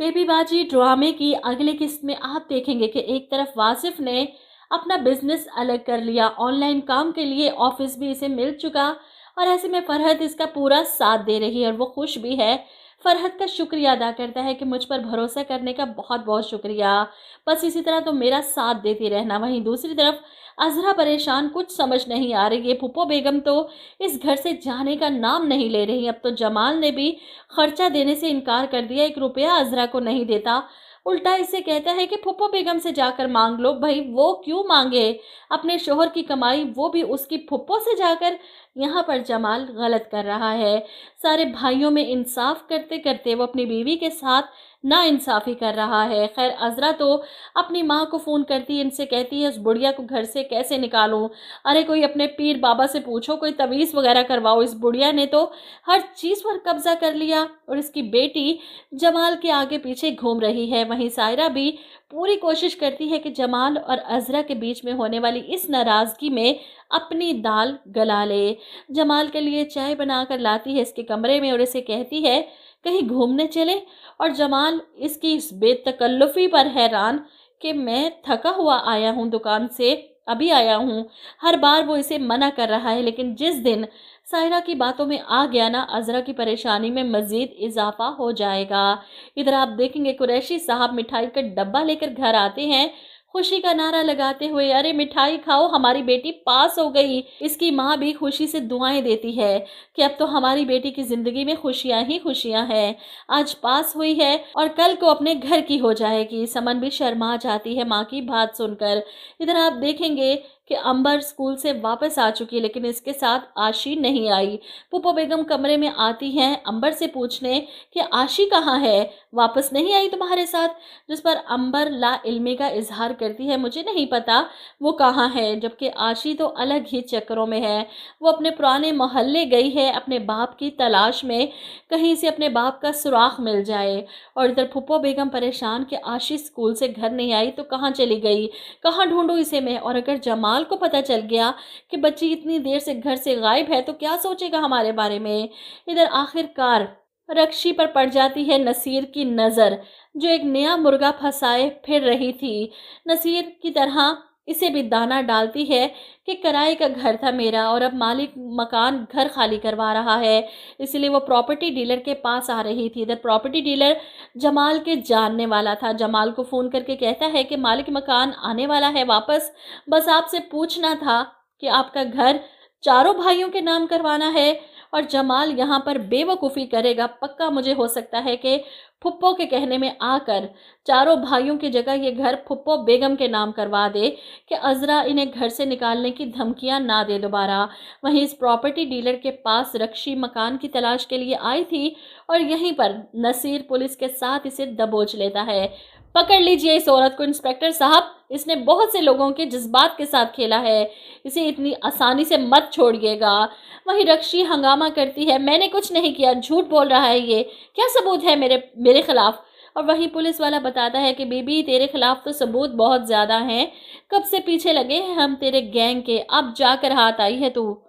Baby बाजी ड्रामे की अगली किस्त में आप देखेंगे कि एक तरफ वासिफ ने अपना बिजनेस अलग कर लिया, ऑनलाइन काम के लिए ऑफिस भी इसे मिल चुका और ऐसे में फरहत इसका पूरा साथ दे रही है और वो खुश भी है। फरहत का शुक्रिया अदा करता है कि मुझ पर भरोसा करने का बहुत बहुत शुक्रिया, बस इसी तरह तो मेरा साथ देती रहना। वहीं दूसरी तरफ अजरा परेशान, कुछ समझ नहीं आ रही है। फूफो बेगम तो इस घर से जाने का नाम नहीं ले रही। अब तो जमाल ने भी खर्चा देने से इनकार कर दिया, 1 रुपया अजरा को नहीं देता, उल्टा इसे कहता है कि फूफो बेगम से जाकर मांग लो। भाई वो क्यों मांगे अपने शोहर की कमाई, वो भी उसकी फुप्पो से जाकर। यहाँ पर जमाल गलत कर रहा है। सारे भाइयों में इंसाफ करते करते वो अपनी बीवी के साथ ना इंसाफी कर रहा है। खैर अजरा तो अपनी माँ को फ़ोन करती है, इनसे कहती है उस बुढ़िया को घर से कैसे निकालूं। अरे कोई अपने पीर बाबा से पूछो, कोई तवीज़ वगैरह करवाओ। इस बुढ़िया ने तो हर चीज़ पर कब्जा कर लिया और इसकी बेटी जमाल के आगे पीछे घूम रही है। वहीं सायरा भी पूरी कोशिश करती है कि जमाल और अजरा के बीच में होने वाली इस नाराज़गी में अपनी दाल गला ले। जमाल के लिए चाय बनाकर लाती है इसके कमरे में और इसे कहती है कहीं घूमने चले, और जमाल इसकी इस बेतकल्लुफ़ी पर हैरान कि मैं थका हुआ आया हूँ, दुकान से अभी आया हूँ। हर बार वो इसे मना कर रहा है, लेकिन जिस दिन सायरा की बातों में आ गया ना, अजरा की परेशानी में मज़ीद इजाफा हो जाएगा। इधर आप देखेंगे कुरैशी साहब मिठाई का डब्बा लेकर घर आते हैं, खुशी का नारा लगाते हुए, अरे मिठाई खाओ, हमारी बेटी पास हो गई। इसकी माँ भी खुशी से दुआएं देती है कि अब तो हमारी बेटी की ज़िंदगी में खुशियाँ ही खुशियाँ हैं। आज पास हुई है और कल को अपने घर की हो जाएगी। समन भी शर्मा जाती है माँ की बात सुनकर। इधर आप देखेंगे कि अंबर स्कूल से वापस आ चुकी है, लेकिन इसके साथ आशी नहीं आई। फूफो बेगम कमरे में आती हैं अंबर से पूछने कि आशी कहाँ है, वापस नहीं आई तुम्हारे साथ। जिस पर अंबर ला इल्मी का इजहार करती है, मुझे नहीं पता वो कहाँ है, जबकि आशी तो अलग ही चक्करों में है। वो अपने पुराने मोहल्ले गई है अपने बाप की तलाश में, कहीं से अपने बाप का सुराख मिल जाए। और इधर फूफो बेगम परेशान कि आशी स्कूल से घर नहीं आई तो कहाँ चली गई, कहाँ ढूंढूं इसे मैं। और अगर जमाल को पता चल गया कि बच्ची इतनी देर से घर से गायब है तो क्या सोचेगा हमारे बारे में। इधर आखिरकार रक्षी पर पड़ जाती है नसीर की नज़र, जो एक नया मुर्गा फंसाए फिर रही थी। नसीर की तरह इसे भी दाना डालती है कि किराए का घर था मेरा और अब मालिक मकान घर खाली करवा रहा है, इसलिए वो प्रॉपर्टी डीलर के पास आ रही थी। इधर प्रॉपर्टी डीलर जमाल के जानने वाला था। जमाल को फ़ोन करके कहता है कि मालिक मकान आने वाला है वापस, बस आपसे पूछना था कि आपका घर चारों भाइयों के नाम करवाना है। और जमाल यहाँ पर बेवकूफ़ी करेगा, पक्का मुझे हो सकता है कि फुप्पो के कहने में आकर चारों भाइयों की जगह ये घर फुप्पो बेगम के नाम करवा दे कि अजरा इन्हें घर से निकालने की धमकियां ना दे दोबारा। वहीं इस प्रॉपर्टी डीलर के पास रक्षी मकान की तलाश के लिए आई थी और यहीं पर नसीर पुलिस के साथ इसे दबोच लेता है। पकड़ लीजिए इस औरत को इंस्पेक्टर साहब, इसने बहुत से लोगों के जज्बात के साथ खेला है, इसे इतनी आसानी से मत छोड़िएगा। वहीं रक्षी हंगामा करती है, मैंने कुछ नहीं किया, झूठ बोल रहा है, ये क्या सबूत है मेरे खिलाफ। और वहीं पुलिस वाला बताता है कि बीबी तेरे खिलाफ तो सबूत बहुत ज़्यादा हैं, कब से पीछे लगे हैं हम तेरे गैंग के, अब जाकर हाथ आई है तू।